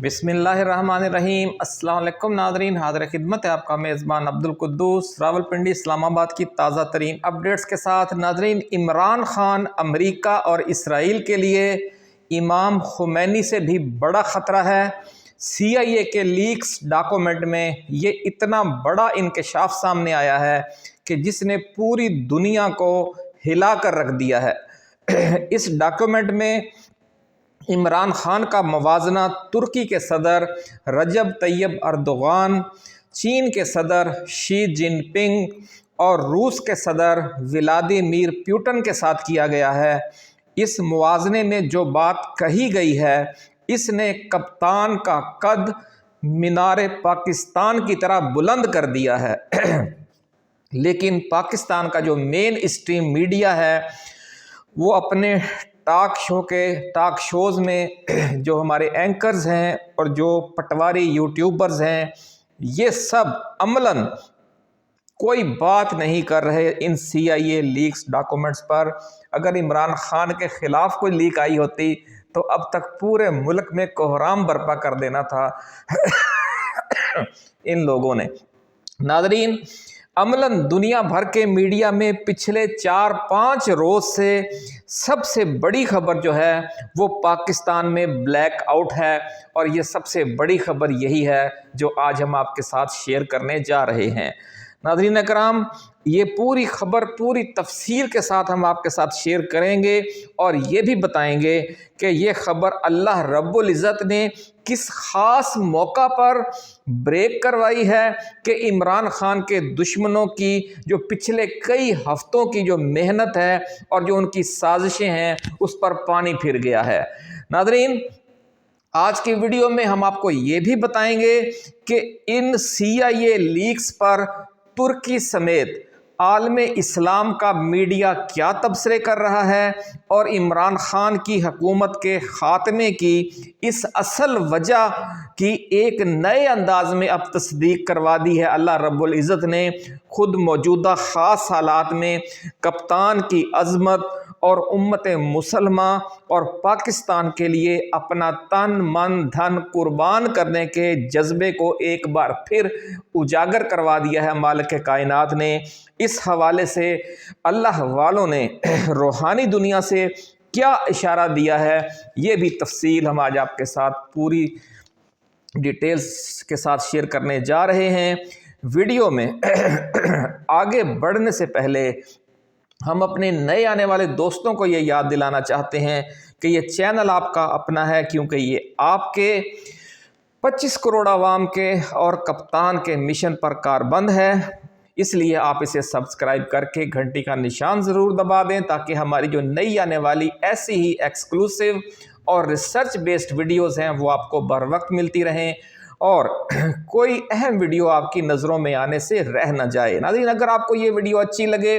بسم اللہ الرحمن الرحیم۔ السلام علیکم ناظرین، حاضر خدمت ہے آپ کا میزبان عبدالقدوس راولپنڈی اسلام آباد کی تازہ ترین اپڈیٹس کے ساتھ۔ ناظرین، عمران خان امریکہ اور اسرائیل کے لیے امام خمینی سے بھی بڑا خطرہ ہے۔ CIA کے لیکس ڈاکومنٹ میں یہ اتنا بڑا انکشاف سامنے آیا ہے کہ جس نے پوری دنیا کو ہلا کر رکھ دیا ہے۔ اس ڈاکومنٹ میں عمران خان کا موازنہ ترکی کے صدر رجب طیب اردوغان، چین کے صدر شی جن پنگ اور روس کے صدر ولادیمیر پیوٹن کے ساتھ کیا گیا ہے۔ اس موازنے میں جو بات کہی گئی ہے، اس نے کپتان کا قد مینار پاکستان کی طرح بلند کر دیا ہے۔ لیکن پاکستان کا جو مین اسٹریم میڈیا ہے وہ اپنے ٹاک شوز میں جو ہمارے اینکرز ہیں اور جو پٹواری یوٹیوبرز ہیں، یہ سب عملاً کوئی بات نہیں کر رہے ان CIA لیکس ڈاکومنٹس پر۔ اگر عمران خان کے خلاف کوئی لیک آئی ہوتی تو اب تک پورے ملک میں کوہرام برپا کر دینا تھا ان لوگوں نے۔ ناظرین، عملاً دنیا بھر کے میڈیا میں پچھلے 4-5 روز سے سب سے بڑی خبر جو ہے وہ پاکستان میں بلیک آؤٹ ہے، اور یہ سب سے بڑی خبر یہی ہے جو آج ہم آپ کے ساتھ شیئر کرنے جا رہے ہیں۔ ناظرین اکرام، یہ پوری خبر پوری تفصیل کے ساتھ ہم آپ کے ساتھ شیئر کریں گے، اور یہ بھی بتائیں گے کہ یہ خبر اللہ رب العزت نے کس خاص موقع پر بریک کروائی ہے کہ عمران خان کے دشمنوں کی جو پچھلے کئی ہفتوں کی جو محنت ہے اور جو ان کی سازشیں ہیں اس پر پانی پھر گیا ہے۔ ناظرین، آج کی ویڈیو میں ہم آپ کو یہ بھی بتائیں گے کہ ان CIA لیکس پر ترکی سمیت عالم اسلام کا میڈیا کیا تبصرے کر رہا ہے، اور عمران خان کی حکومت کے خاتمے کی اس اصل وجہ کی ایک نئے انداز میں اب تصدیق کروا دی ہے اللہ رب العزت نے خود موجودہ خاص حالات میں کپتان کی عظمت اور امت مسلمہ اور پاکستان کے لیے اپنا تن من دھن قربان کرنے کے جذبے کو ایک بار پھر اجاگر کروا دیا ہے مالک کائنات نے۔ اس حوالے سے اللہ والوں نے روحانی دنیا سے کیا اشارہ دیا ہے، یہ بھی تفصیل ہم آج آپ کے ساتھ پوری ڈیٹیلز کے ساتھ شیئر کرنے جا رہے ہیں۔ ویڈیو میں آگے بڑھنے سے پہلے ہم اپنے نئے آنے والے دوستوں کو یہ یاد دلانا چاہتے ہیں کہ یہ چینل آپ کا اپنا ہے، کیونکہ یہ آپ کے 25 کروڑ عوام کے اور کپتان کے مشن پر کاربند ہے۔ اس لیے آپ اسے سبسکرائب کر کے گھنٹی کا نشان ضرور دبا دیں تاکہ ہماری جو نئی آنے والی ایسی ہی ایکسکلوسیو اور ریسرچ بیسڈ ویڈیوز ہیں وہ آپ کو بر وقت ملتی رہیں اور کوئی اہم ویڈیو آپ کی نظروں میں آنے سے رہ نہ جائے۔ ناظرین، اگر آپ کو یہ ویڈیو اچھی لگے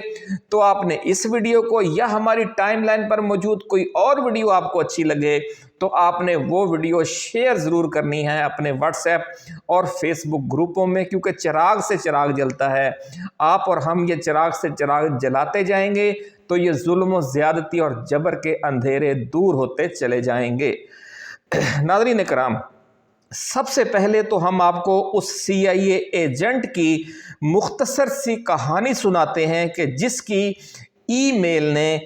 تو آپ نے اس ویڈیو کو یا ہماری ٹائم لائن پر موجود کوئی اور ویڈیو آپ کو اچھی لگے تو آپ نے وہ ویڈیو شیئر ضرور کرنی ہے اپنے واٹس ایپ اور فیس بک گروپوں میں، کیونکہ چراغ سے چراغ جلتا ہے۔ آپ اور ہم یہ چراغ سے چراغ جلاتے جائیں گے تو یہ ظلم و زیادتی اور جبر کے اندھیرے دور ہوتے چلے جائیں گے۔ ناظرین اکرام، سب سے پہلے تو ہم آپ کو اس CIA ایجنٹ کی مختصر سی کہانی سناتے ہیں کہ جس کی ای میل نے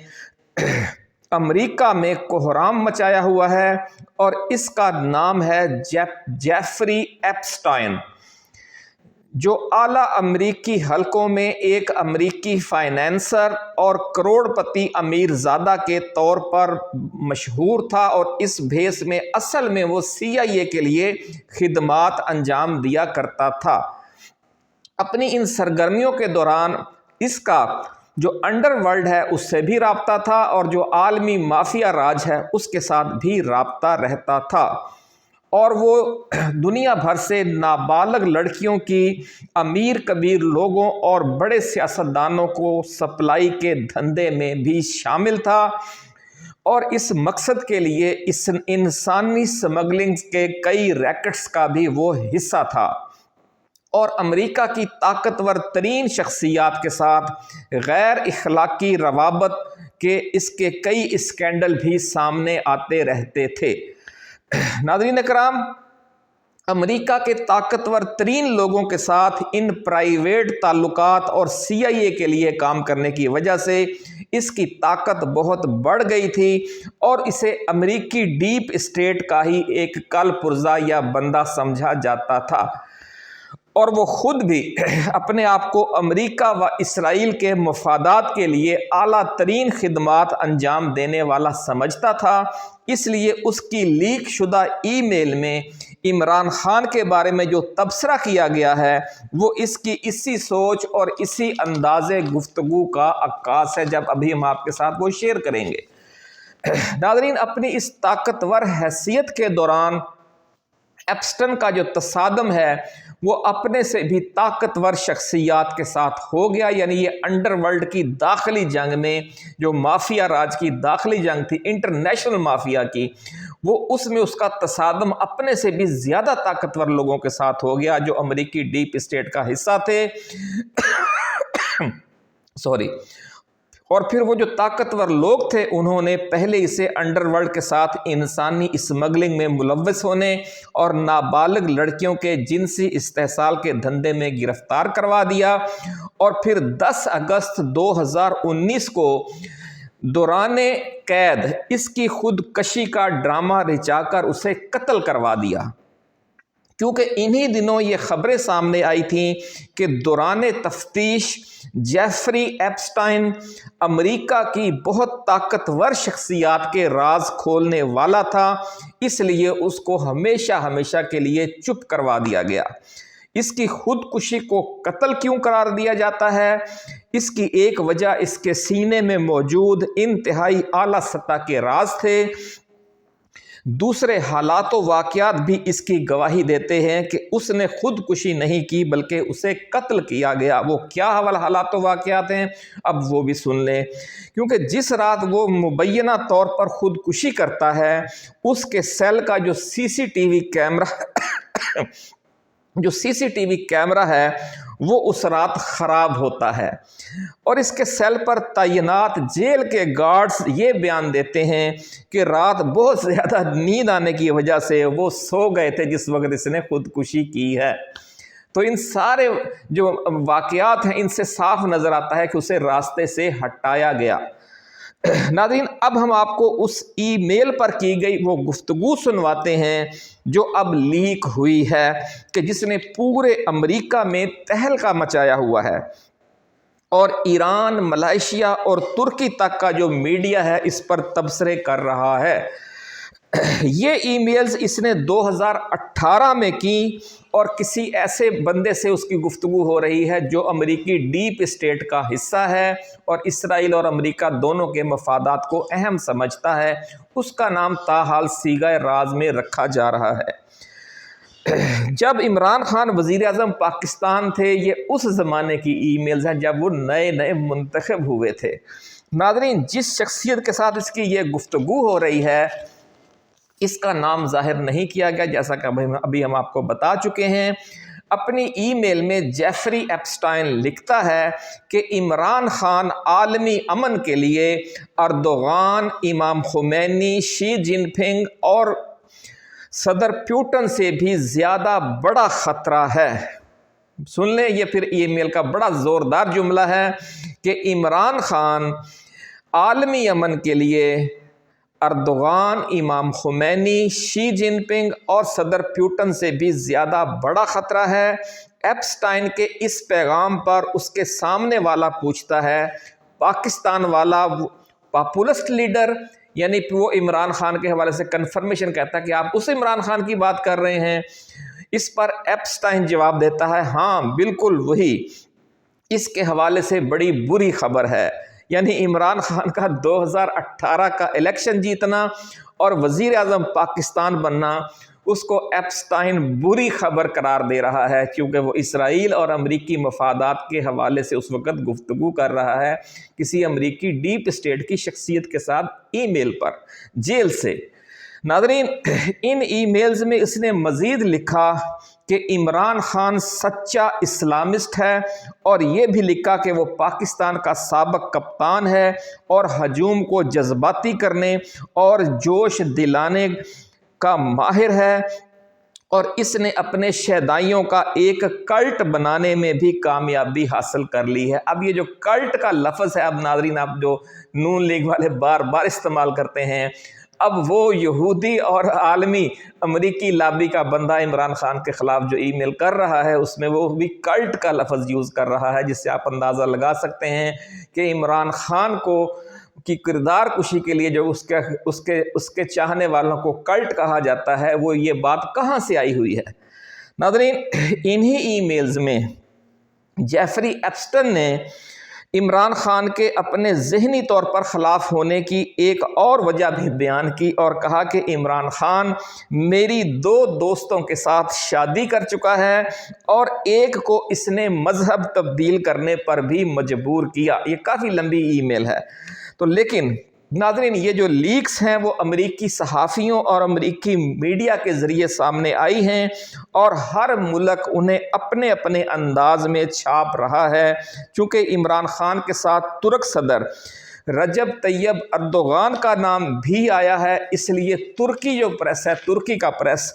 امریکہ میں کوہرام مچایا ہوا ہے، اور اس کا نام ہے جیفری ایپسٹائن، جو اعلیٰ امریکی حلقوں میں ایک امریکی فائنینسر اور کروڑ پتی امیر زادہ کے طور پر مشہور تھا، اور اس بھیس میں اصل میں وہ CIA کے لیے خدمات انجام دیا کرتا تھا۔ اپنی ان سرگرمیوں کے دوران اس کا جو انڈر ورلڈ ہے اس سے بھی رابطہ تھا، اور جو عالمی مافیا راج ہے اس کے ساتھ بھی رابطہ رہتا تھا، اور وہ دنیا بھر سے نابالغ لڑکیوں کی امیر کبیر لوگوں اور بڑے سیاستدانوں کو سپلائی کے دھندے میں بھی شامل تھا، اور اس مقصد کے لیے اس انسانی سمگلنگ کے کئی ریکٹس کا بھی وہ حصہ تھا، اور امریکہ کی طاقتور ترین شخصیات کے ساتھ غیر اخلاقی روابط کے اس کے کئی اسکینڈل بھی سامنے آتے رہتے تھے۔ ناظرین اکرام، امریکہ کے طاقتور ترین لوگوں کے ساتھ ان پرائیویٹ تعلقات اور CIA کے لیے کام کرنے کی وجہ سے اس کی طاقت بہت بڑھ گئی تھی اور اسے امریکی ڈیپ اسٹیٹ کا ہی ایک کل پرزہ یا بندہ سمجھا جاتا تھا، اور وہ خود بھی اپنے آپ کو امریکہ و اسرائیل کے مفادات کے لیے اعلیٰ ترین خدمات انجام دینے والا سمجھتا تھا۔ اس لیے اس کی لیک شدہ ای میل میں عمران خان کے بارے میں جو تبصرہ کیا گیا ہے وہ اس کی اسی سوچ اور اسی انداز گفتگو کا عکاس ہے، جب ابھی ہم آپ کے ساتھ وہ شیئر کریں گے۔ ناظرین، اپنی اس طاقتور حیثیت کے دوران ایپسٹن کا جو تصادم ہے وہ اپنے سے بھی طاقتور شخصیات کے ساتھ ہو گیا، یعنی یہ انڈر ورلڈ کی داخلی جنگ میں جو مافیا راج کی داخلی جنگ تھی، انٹرنیشنل مافیا کی، وہ اس میں اس کا تصادم اپنے سے بھی زیادہ طاقتور لوگوں کے ساتھ ہو گیا جو امریکی ڈیپ اسٹیٹ کا حصہ تھے اور پھر وہ جو طاقتور لوگ تھے انہوں نے پہلے اسے انڈر ورلڈ کے ساتھ انسانی اسمگلنگ میں ملوث ہونے اور نابالغ لڑکیوں کے جنسی استحصال کے دھندے میں گرفتار کروا دیا، اور پھر 10 اگست 2019 کو دوران قید اس کی خودکشی کا ڈرامہ رچا کر اسے قتل کروا دیا، کیونکہ انہی دنوں یہ خبریں سامنے آئی تھیں کہ دوران تفتیش جیفری ایپسٹائن امریکہ کی بہت طاقتور شخصیات کے راز کھولنے والا تھا، اس لیے اس کو ہمیشہ کے لیے چپ کروا دیا گیا۔ اس کی خودکشی کو قتل کیوں قرار دیا جاتا ہے؟ اس کی ایک وجہ اس کے سینے میں موجود انتہائی اعلیٰ سطح کے راز تھے۔ دوسرے حالات و واقعات بھی اس کی گواہی دیتے ہیں کہ اس نے خودکشی نہیں کی بلکہ اسے قتل کیا گیا۔ وہ کیا حالات و واقعات ہیں اب وہ بھی سن لیں، کیونکہ جس رات وہ مبینہ طور پر خودکشی کرتا ہے اس کے سیل کا جو سی سی ٹی وی کیمرہ ہے وہ اس رات خراب ہوتا ہے، اور اس کے سیل پر تعینات جیل کے گارڈز یہ بیان دیتے ہیں کہ رات بہت زیادہ نیند آنے کی وجہ سے وہ سو گئے تھے جس وقت اس نے خودکشی کی ہے۔ تو ان سارے جو واقعات ہیں ان سے صاف نظر آتا ہے کہ اسے راستے سے ہٹایا گیا۔ ناظرین، اب ہم آپ کو اس ای میل پر کی گئی وہ گفتگو سنواتے ہیں جو اب لیک ہوئی ہے، کہ جس نے پورے امریکہ میں تہلکہ مچایا ہوا ہے، اور ایران، ملائیشیا اور ترکی تک کا جو میڈیا ہے اس پر تبصرے کر رہا ہے۔ یہ ای میلز اس نے 2018 میں کی، اور کسی ایسے بندے سے اس کی گفتگو ہو رہی ہے جو امریکی ڈیپ اسٹیٹ کا حصہ ہے اور اسرائیل اور امریکہ دونوں کے مفادات کو اہم سمجھتا ہے۔ اس کا نام تاحال صیغہ راز میں رکھا جا رہا ہے۔ جب عمران خان وزیر اعظم پاکستان تھے، یہ اس زمانے کی ای میلز ہیں جب وہ نئے منتخب ہوئے تھے۔ ناظرین، جس شخصیت کے ساتھ اس کی یہ گفتگو ہو رہی ہے اس کا نام ظاہر نہیں کیا گیا، جیسا کہ ابھی ہم آپ کو بتا چکے ہیں۔ اپنی ای میل میں جیفری ایپسٹائن لکھتا ہے کہ عمران خان عالمی امن کے لیے اردوغان، امام خمینی، شی جن پنگ اور صدر پیوٹن سے بھی زیادہ بڑا خطرہ ہے۔ سن لیں، یہ پھر ای میل کا بڑا زوردار جملہ ہے کہ عمران خان عالمی امن کے لیے اردوغان، امام خمینی، شی جن پنگ اور صدر پیوٹن سے بھی زیادہ بڑا خطرہ ہے۔ ایپسٹائن کے اس پیغام پر اس کے سامنے والا پوچھتا ہے، پاکستان والا پاپولسٹ لیڈر، یعنی وہ عمران خان کے حوالے سے کنفرمیشن کہتا ہے کہ آپ اس عمران خان کی بات کر رہے ہیں۔ اس پر ایپسٹائن جواب دیتا ہے، ہاں بالکل وہی۔ اس کے حوالے سے بڑی بری خبر ہے، یعنی عمران خان کا 2018 کا الیکشن جیتنا اور وزیر اعظم پاکستان بننا اس کو ایپسٹائن بری خبر قرار دے رہا ہے، کیونکہ وہ اسرائیل اور امریکی مفادات کے حوالے سے اس وقت گفتگو کر رہا ہے کسی امریکی ڈیپ اسٹیٹ کی شخصیت کے ساتھ ای میل پر جیل سے۔ ناظرین، ان ای میلز میں اس نے مزید لکھا کہ عمران خان سچا اسلامسٹ ہے، اور یہ بھی لکھا کہ وہ پاکستان کا سابق کپتان ہے اور ہجوم کو جذباتی کرنے اور جوش دلانے کا ماہر ہے، اور اس نے اپنے شیدائیوں کا ایک کلٹ بنانے میں بھی کامیابی حاصل کر لی ہے۔ اب یہ جو کلٹ کا لفظ ہے، اب ناظرین آپ جو نون لیگ والے بار بار استعمال کرتے ہیں، اب وہ یہودی اور عالمی امریکی لابی کا بندہ عمران خان کے خلاف جو ای میل کر رہا ہے، اس میں وہ بھی کلٹ کا لفظ یوز کر رہا ہے، جس سے آپ اندازہ لگا سکتے ہیں کہ عمران خان کو کی کردار کشی کے لیے جو اس کے چاہنے والوں کو کلٹ کہا جاتا ہے، وہ یہ بات کہاں سے آئی ہوئی ہے۔ ناظرین، انہی ای میلز میں جیفری ایپسٹن نے عمران خان کے اپنے ذہنی طور پر خلاف ہونے کی ایک اور وجہ بھی بیان کی اور کہا کہ عمران خان میری 2 دوستوں کے ساتھ شادی کر چکا ہے اور ایک کو اس نے مذہب تبدیل کرنے پر بھی مجبور کیا۔ یہ کافی لمبی ای میل ہے، تو لیکن ناظرین یہ جو لیکس ہیں وہ امریکی صحافیوں اور امریکی میڈیا کے ذریعے سامنے آئی ہیں، اور ہر ملک انہیں اپنے اپنے انداز میں چھاپ رہا ہے۔ چونکہ عمران خان کے ساتھ ترک صدر رجب طیب اردوغان کا نام بھی آیا ہے، اس لیے ترکی جو پریس ہے، ترکی کا پریس،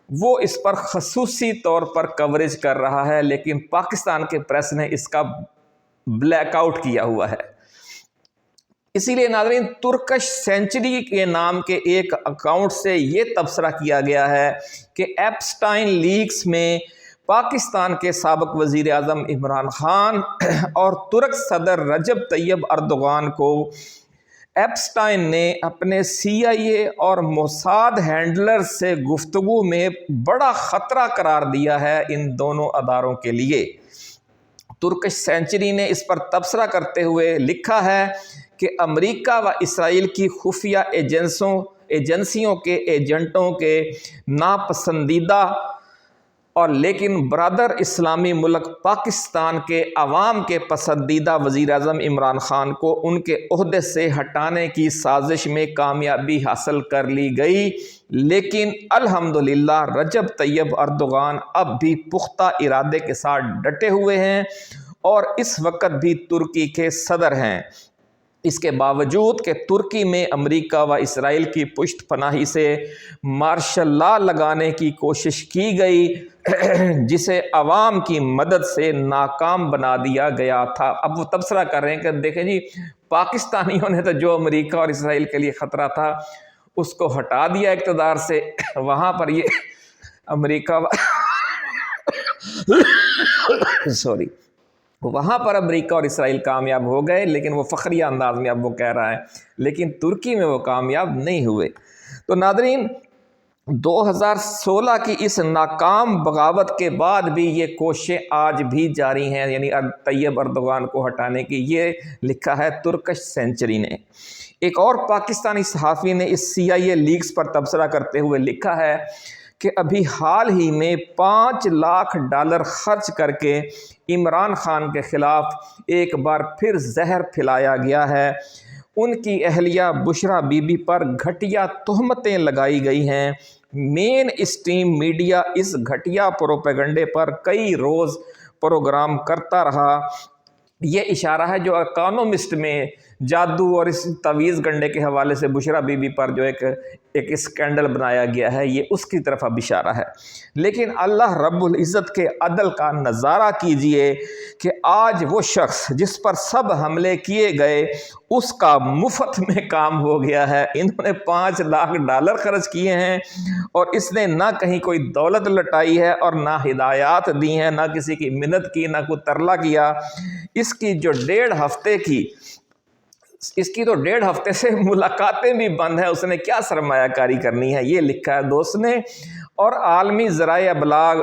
وہ اس پر خصوصی طور پر کوریج کر رہا ہے، لیکن پاکستان کے پریس نے اس کا بلیک آؤٹ کیا ہوا ہے۔ اسی لیے ناظرین، ترکش سینچری کے نام کے ایک اکاؤنٹ سے یہ تبصرہ کیا گیا ہے کہ ایپسٹائن لیکس میں پاکستان کے سابق وزیر اعظم عمران خان اور ترک صدر رجب طیب اردوغان کو ایپسٹائن نے اپنے CIA اور موساد ہینڈلر سے گفتگو میں بڑا خطرہ قرار دیا ہے ان دونوں اداروں کے لیے۔ ترکش سینچری نے اس پر تبصرہ کرتے ہوئے لکھا ہے کہ امریکہ و اسرائیل کی خفیہ ایجنسیوں کے ایجنٹوں کے ناپسندیدہ اور لیکن برادر اسلامی ملک پاکستان کے عوام کے پسندیدہ وزیر اعظم عمران خان کو ان کے عہدے سے ہٹانے کی سازش میں کامیابی حاصل کر لی گئی، لیکن الحمدللہ رجب طیب اردوغان اب بھی پختہ ارادے کے ساتھ ڈٹے ہوئے ہیں اور اس وقت بھی ترکی کے صدر ہیں۔ اس کے باوجود کہ ترکی میں امریکہ و اسرائیل کی پشت پناہی سے مارشل لا لگانے کی کوشش کی گئی، جسے عوام کی مدد سے ناکام بنا دیا گیا تھا۔ اب وہ تبصرہ کر رہے ہیں کہ دیکھیں جی، پاکستانیوں نے تو جو امریکہ اور اسرائیل کے لیے خطرہ تھا اس کو ہٹا دیا اقتدار سے، وہاں پر یہ امریکہ وہاں پر امریکہ اور اسرائیل کامیاب ہو گئے، لیکن وہ فخریہ انداز میں اب وہ کہہ رہا ہے، لیکن ترکی میں وہ کامیاب نہیں ہوئے۔ تو ناظرین، 2016 کی اس ناکام بغاوت کے بعد بھی یہ کوششیں آج بھی جاری ہیں، یعنی طیب اردوغان کو ہٹانے کی۔ یہ لکھا ہے ترکش سینچری نے۔ ایک اور پاکستانی صحافی نے اس CIA لیکس پر تبصرہ کرتے ہوئے لکھا ہے کہ ابھی حال ہی میں $5 لاکھ خرچ کر کے عمران خان کے خلاف ایک بار پھر زہر پھیلایا گیا ہے۔ ان کی اہلیہ بشرا بی بی پر گھٹیا تہمتیں لگائی گئی ہیں۔ مین اسٹریم میڈیا اس گھٹیا پروپیگنڈے پر کئی روز پروگرام کرتا رہا۔ یہ اشارہ ہے جو اکانومسٹ میں جادو اور اس تعویذ گنڈے کے حوالے سے بشرا بی بی پر جو ایک اسکینڈل بنایا گیا ہے، یہ اس کی طرف اب اشارہ ہے۔ لیکن اللہ رب العزت کے عدل کا نظارہ کیجئے کہ آج وہ شخص جس پر سب حملے کیے گئے اس کا مفت میں کام ہو گیا ہے۔ انہوں نے $5 لاکھ خرچ کیے ہیں اور اس نے نہ کہیں کوئی دولت لٹائی ہے اور نہ ہدایات دی ہیں، نہ کسی کی منت کی، نہ کوئی ترلا کیا۔ اس کی جو 1.5 ہفتے کی اس کی تو 1.5 ہفتے سے ملاقاتیں بھی بند ہیں، اس نے کیا سرمایہ کاری کرنی ہے، یہ لکھا ہے دوست نے۔ اور عالمی ذرائع ابلاغ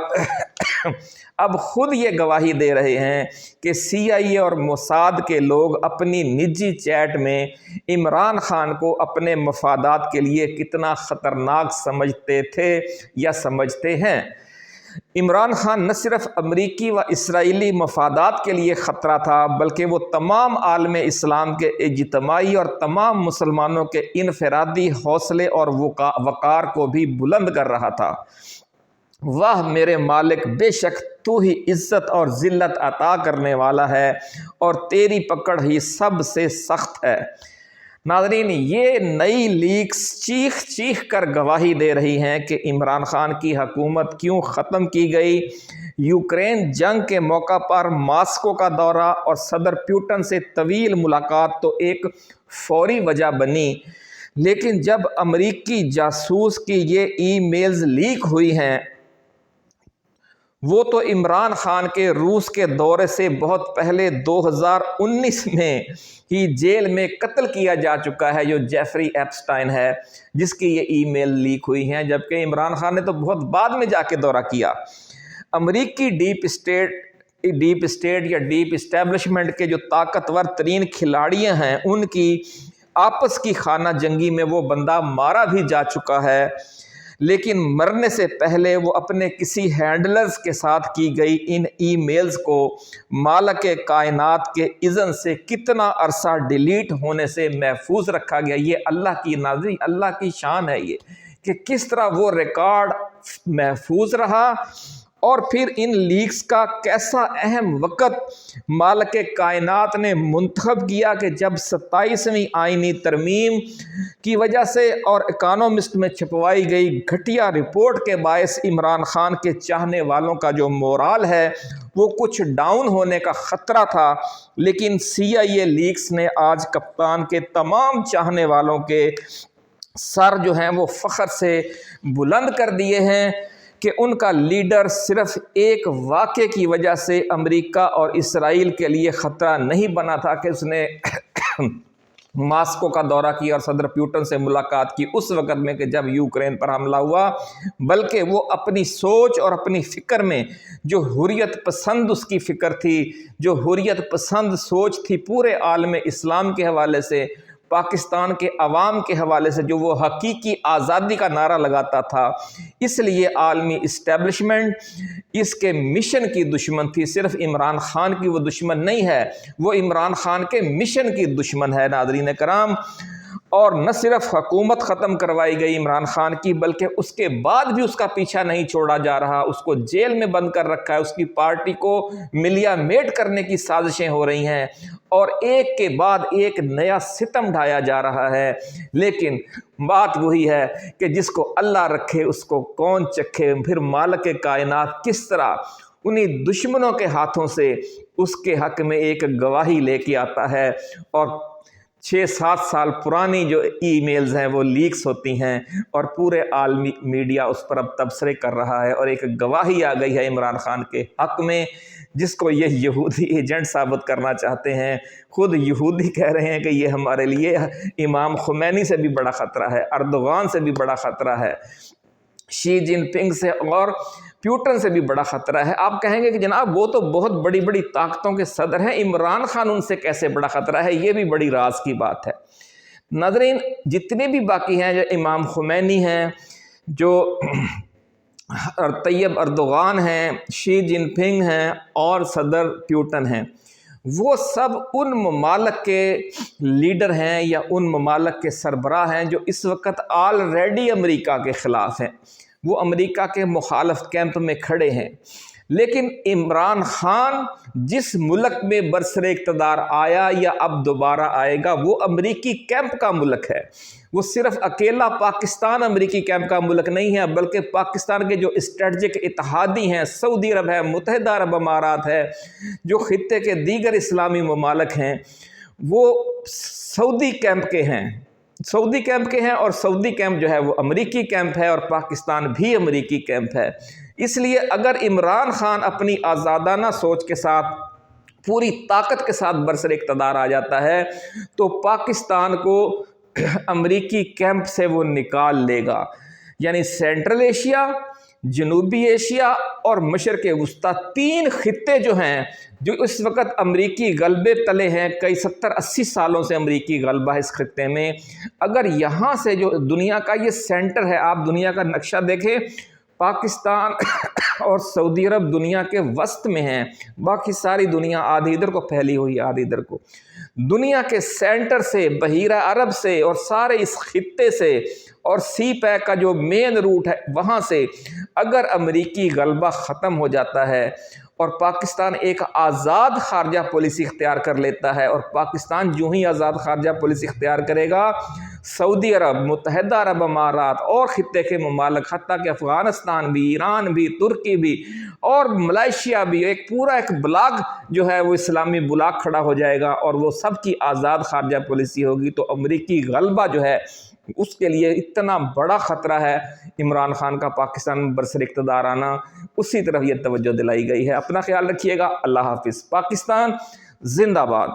اب خود یہ گواہی دے رہے ہیں کہ CIA اور موساد کے لوگ اپنی نجی چیٹ میں عمران خان کو اپنے مفادات کے لیے کتنا خطرناک سمجھتے تھے یا سمجھتے ہیں۔ عمران خان نہ صرف امریکی و اسرائیلی مفادات کے لیے خطرہ تھا، بلکہ وہ تمام عالم اسلام کے اجتماعی اور تمام مسلمانوں کے انفرادی حوصلے اور وقار کو بھی بلند کر رہا تھا۔ واہ میرے مالک، بے شک تو ہی عزت اور ذلت عطا کرنے والا ہے اور تیری پکڑ ہی سب سے سخت ہے۔ ناظرین، یہ نئی لیکس چیخ چیخ کر گواہی دے رہی ہیں کہ عمران خان کی حکومت کیوں ختم کی گئی۔ یوکرین جنگ کے موقع پر ماسکو کا دورہ اور صدر پیوٹن سے طویل ملاقات تو ایک فوری وجہ بنی، لیکن جب امریکی جاسوس کی یہ ای میلز لیک ہوئی ہیں، وہ تو عمران خان کے روس کے دورے سے بہت پہلے 2019 میں ہی جیل میں قتل کیا جا چکا ہے، جو جیفری ایپسٹائن ہے، جس کی یہ ای میل لیک ہوئی ہیں، جبکہ عمران خان نے تو بہت بعد میں جا کے دورہ کیا۔ امریکی ڈیپ اسٹیٹ یا ڈیپ اسٹیبلشمنٹ کے جو طاقتور ترین کھلاڑیاں ہیں، ان کی آپس کی خانہ جنگی میں وہ بندہ مارا بھی جا چکا ہے، لیکن مرنے سے پہلے وہ اپنے کسی ہینڈلرز کے ساتھ کی گئی ان ای میلز کو مالک کائنات کے اذن سے کتنا عرصہ ڈیلیٹ ہونے سے محفوظ رکھا گیا۔ یہ اللہ کی نازی، اللہ کی شان ہے یہ، کہ کس طرح وہ ریکارڈ محفوظ رہا، اور پھر ان لیکس کا کیسا اہم وقت مالک کائنات نے منتخب کیا کہ جب 27ویں آئینی ترمیم کی وجہ سے اور اکانومسٹ میں چھپوائی گئی گھٹیا رپورٹ کے باعث عمران خان کے چاہنے والوں کا جو مورال ہے وہ کچھ ڈاؤن ہونے کا خطرہ تھا، لیکن CIA لیکس نے آج کپتان کے تمام چاہنے والوں کے سر جو ہیں وہ فخر سے بلند کر دیے ہیں کہ ان کا لیڈر صرف ایک واقعے کی وجہ سے امریکہ اور اسرائیل کے لیے خطرہ نہیں بنا تھا کہ اس نے ماسکو کا دورہ کیا اور صدر پیوٹن سے ملاقات کی اس وقت میں کہ جب یوکرین پر حملہ ہوا، بلکہ وہ اپنی سوچ اور اپنی فکر میں جو حریت پسند اس کی فکر تھی، جو حریت پسند سوچ تھی پورے عالم اسلام کے حوالے سے، پاکستان کے عوام کے حوالے سے، جو وہ حقیقی آزادی کا نعرہ لگاتا تھا، اس لیے عالمی اسٹیبلشمنٹ اس کے مشن کی دشمن تھی۔ صرف عمران خان کی وہ دشمن نہیں ہے، وہ عمران خان کے مشن کی دشمن ہے ناظرین کرام۔ اور نہ صرف حکومت ختم کروائی گئی عمران خان کی، بلکہ اس کے بعد بھی اس کا پیچھا نہیں چھوڑا جا رہا، اس کو جیل میں بند کر رکھا ہے، اس کی پارٹی کو ملیا میٹ کرنے کی سازشیں ہو رہی ہیں، اور ایک کے بعد ایک نیا ستم ڈھایا جا رہا ہے۔ لیکن بات وہی ہے کہ جس کو اللہ رکھے اس کو کون چکھے۔ پھر مالک کائنات کس طرح انہی دشمنوں کے ہاتھوں سے اس کے حق میں ایک گواہی لے کے آتا ہے، اور 6-7 سال پرانی جو ای میلز ہیں وہ لیکس ہوتی ہیں، اور پورے عالمی میڈیا اس پر اب تبصرے کر رہا ہے، اور ایک گواہی آ گئی ہے عمران خان کے حق میں، جس کو یہ یہودی ایجنٹ ثابت کرنا چاہتے ہیں۔ خود یہودی کہہ رہے ہیں کہ یہ ہمارے لیے امام خمینی سے بھی بڑا خطرہ ہے، اردوغان سے بھی بڑا خطرہ ہے، شی جن پنگ سے اور پیوٹن سے بھی بڑا خطرہ ہے۔ آپ کہیں گے کہ جناب وہ تو بہت بڑی بڑی طاقتوں کے صدر ہیں، عمران خان ان سے کیسے بڑا خطرہ ہے؟ یہ بھی بڑی راز کی بات ہے۔ ناظرین، جتنے بھی باقی ہیں، جو امام خمینی ہیں، جو طیب اردوغان ہیں، شی جن پنگ ہیں اور صدر پیوٹن ہیں، وہ سب ان ممالک کے لیڈر ہیں یا ان ممالک کے سربراہ ہیں جو اس وقت آلریڈی امریکہ کے خلاف ہیں، وہ امریکہ کے مخالف کیمپ میں کھڑے ہیں۔ لیکن عمران خان جس ملک میں برسر اقتدار آیا یا اب دوبارہ آئے گا، وہ امریکی کیمپ کا ملک ہے۔ وہ صرف اکیلا پاکستان امریکی کیمپ کا ملک نہیں ہے، بلکہ پاکستان کے جو اسٹریٹجک اتحادی ہیں، سعودی عرب ہے، متحدہ عرب امارات ہے، جو خطے کے دیگر اسلامی ممالک ہیں، وہ سعودی کیمپ کے ہیں، اور سعودی کیمپ جو ہے وہ امریکی کیمپ ہے، اور پاکستان بھی امریکی کیمپ ہے۔ اس لیے اگر عمران خان اپنی آزادانہ سوچ کے ساتھ پوری طاقت کے ساتھ برسر اقتدار آ جاتا ہے تو پاکستان کو امریکی کیمپ سے وہ نکال لے گا، یعنی سینٹرل ایشیا، جنوبی ایشیا اور مشرق وسطیٰ، 3 خطے جو ہیں جو اس وقت امریکی غلبے تلے ہیں، کئی 70-80 سالوں سے امریکی غلبہ اس خطے میں، اگر یہاں سے جو دنیا کا یہ سینٹر ہے، آپ دنیا کا نقشہ دیکھیں، پاکستان اور سعودی عرب دنیا کے وسط میں ہیں، باقی ساری دنیا آدھی ادھر کو پھیلی ہوئی، آدھی ادھر کو۔ دنیا کے سینٹر سے، بحیرہ عرب سے اور سارے اس خطے سے اور سی پیک کا جو مین روٹ ہے وہاں سے اگر امریکی غلبہ ختم ہو جاتا ہے اور پاکستان ایک آزاد خارجہ پالیسی اختیار کر لیتا ہے، اور پاکستان جو ہی آزاد خارجہ پالیسی اختیار کرے گا، سعودی عرب، متحدہ عرب امارات اور خطے کے ممالک، حتیٰ کہ افغانستان بھی، ایران بھی، ترکی بھی اور ملائیشیا بھی، ایک پورا ایک بلاک جو ہے وہ اسلامی بلاک کھڑا ہو جائے گا، اور وہ سب کی آزاد خارجہ پالیسی ہوگی۔ تو امریکی غلبہ جو ہے اس کے لیے اتنا بڑا خطرہ ہے عمران خان کا پاکستان برسر اقتدار آنا، اسی طرف یہ توجہ دلائی گئی ہے۔ اپنا خیال رکھیے گا، اللہ حافظ۔ پاکستان زندہ باد۔